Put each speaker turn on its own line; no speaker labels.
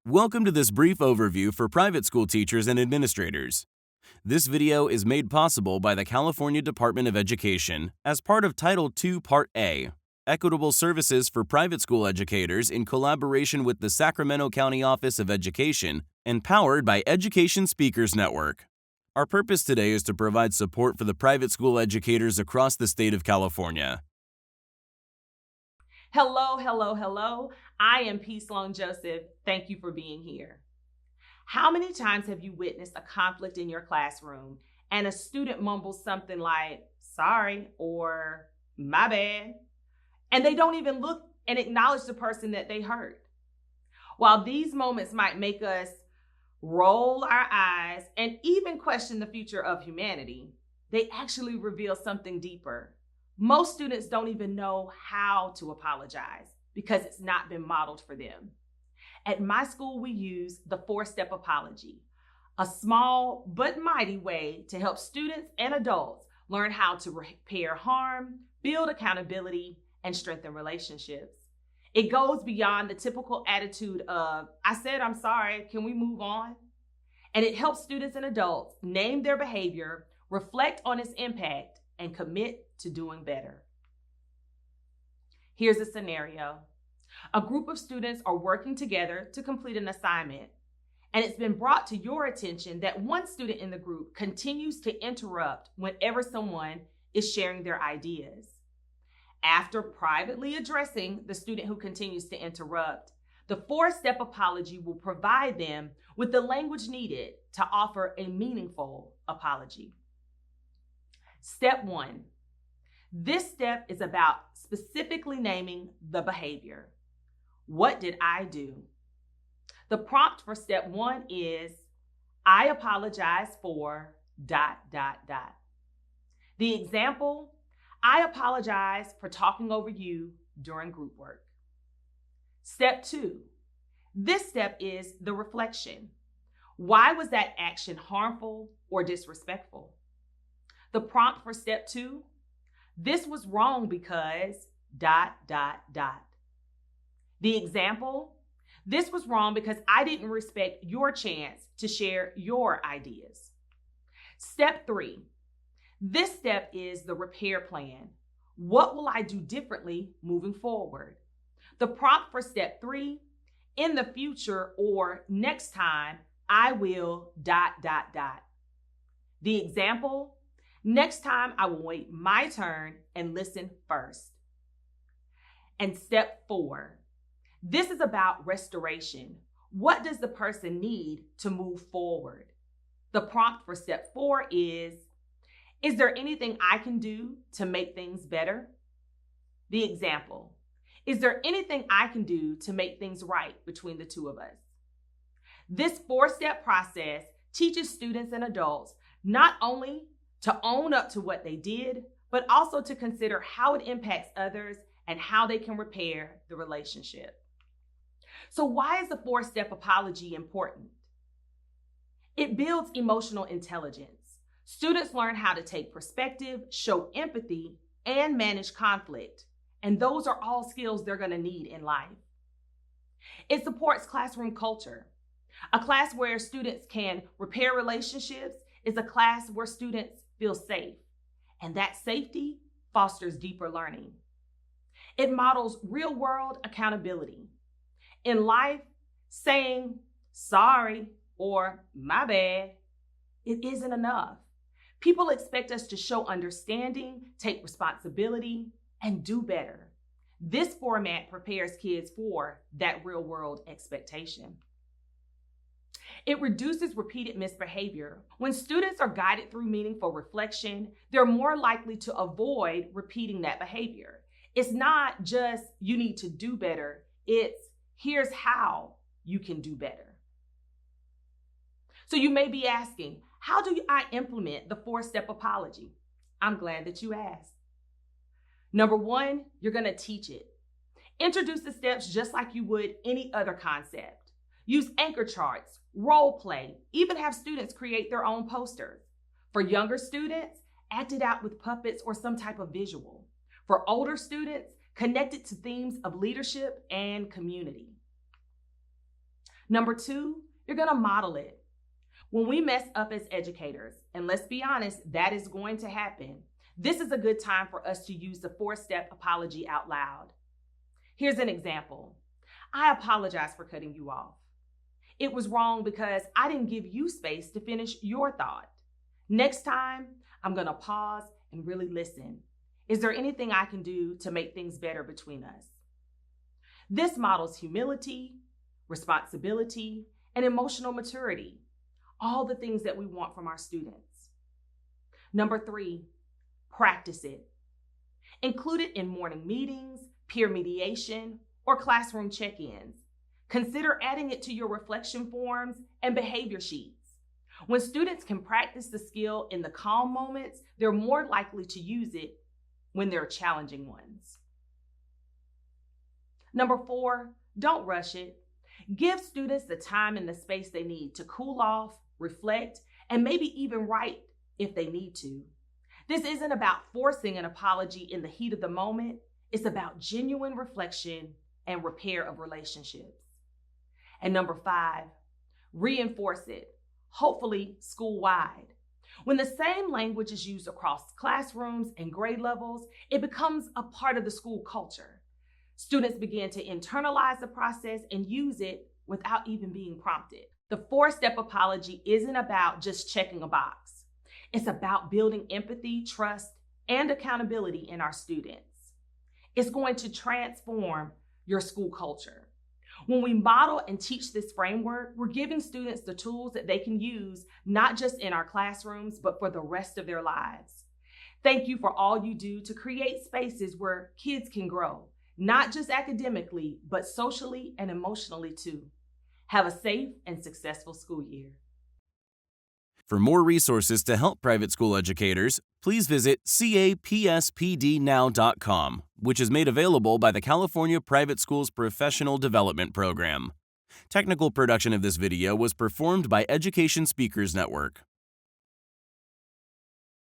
Welcome to this brief overview for private school teachers and administrators. This video is made possible by the California Department of Education as part of Title II Part A, Equitable Services for Private School Educators in collaboration with the Sacramento County Office of Education and powered by Education Speakers Network. Our purpose today is to provide support for the private school educators across the state of California.
Hello. I am Sloan Joseph. Thank you for being here. How many times have you witnessed a conflict in your classroom and a student mumbles something like, sorry, or my bad, and they don't even look and acknowledge the person that they hurt? While these moments might make us roll our eyes and even question the future of humanity, they actually reveal something deeper. Most students don't even know how to apologize because it's not been modeled for them. At my school, we use the 4-step apology, a small but mighty way to help students and adults learn how to repair harm, build accountability, and strengthen relationships. It goes beyond the typical attitude of, I said I'm sorry, can we move on? And it helps students and adults name their behavior, reflect on its impact, and commit to doing better. Here's a scenario. A group of students are working together to complete an assignment, and it's been brought to your attention that one student in the group continues to interrupt whenever someone is sharing their ideas. After privately addressing the student who continues to interrupt, the 4-step apology will provide them with the language needed to offer a meaningful apology. Step 1. This step is about specifically naming the behavior. What did I do? The prompt for step 1 is, I apologize for ... The example, I apologize for talking over you during group work. Step 2. This step is the reflection. Why was that action harmful or disrespectful? The prompt for step 2, this was wrong because ... The example, this was wrong because I didn't respect your chance to share your ideas. Step 3, this step is the repair plan. What will I do differently moving forward? The prompt for step 3, in the future or next time, I will ... The example, next time I will wait my turn and listen first. And step 4, this is about restoration. What does the person need to move forward? The prompt for step 4 is there anything I can do to make things better? The example, is there anything I can do to make things right between the two of us? This 4-step process teaches students and adults not only to own up to what they did, but also to consider how it impacts others and how they can repair the relationship. So why is the 4-step apology important? It builds emotional intelligence. Students learn how to take perspective, show empathy, and manage conflict. And those are all skills they're going to need in life. It supports classroom culture. A class where students can repair relationships is a class where students feel safe. And that safety fosters deeper learning. It models real-world accountability. In life, saying sorry or my bad, it isn't enough. People expect us to show understanding, take responsibility, and do better. This format prepares kids for that real-world expectation. It reduces repeated misbehavior. When students are guided through meaningful reflection, they're more likely to avoid repeating that behavior. It's not just you need to do better, it's here's how you can do better. So you may be asking, how do I implement the 4-step apology? I'm glad that you asked. Number 1, you're going to teach it. Introduce the steps just like you would any other concept. Use anchor charts, role play, even have students create their own posters. For younger students, act it out with puppets or some type of visual. For older students, connect it to themes of leadership and community. Number two, you're going to model it. When we mess up as educators, and let's be honest, that is going to happen, this is a good time for us to use the 4-step apology out loud. Here's an example. I apologize for cutting you off. It was wrong because I didn't give you space to finish your thought. Next time, I'm going to pause and really listen. Is there anything I can do to make things better between us? This models humility, responsibility, and emotional maturity, all the things that we want from our students. Number three, practice it. Include it in morning meetings, peer mediation, or classroom check-ins. Consider adding it to your reflection forms and behavior sheets. When students can practice the skill in the calm moments, they're more likely to use it when there are challenging ones. Number four, don't rush it. Give students the time and the space they need to cool off, reflect, and maybe even write if they need to. This isn't about forcing an apology in the heat of the moment. It's about genuine reflection and repair of relationships. And number five, reinforce it, hopefully school-wide. When the same language is used across classrooms and grade levels, it becomes a part of the school culture. Students begin to internalize the process and use it without even being prompted. The 4-step apology isn't about just checking a box. It's about building empathy, trust, and accountability in our students. It's going to transform your school culture. When we model and teach this framework, we're giving students the tools that they can use, not just in our classrooms, but for the rest of their lives. Thank you for all you do to create spaces where kids can grow, not just academically, but socially and emotionally too. Have a safe and successful school year.
For more resources to help private school educators, please visit capspdnow.com, which is made available by the California Private Schools Professional Development Program. Technical production of this video was performed by Education Speakers Network.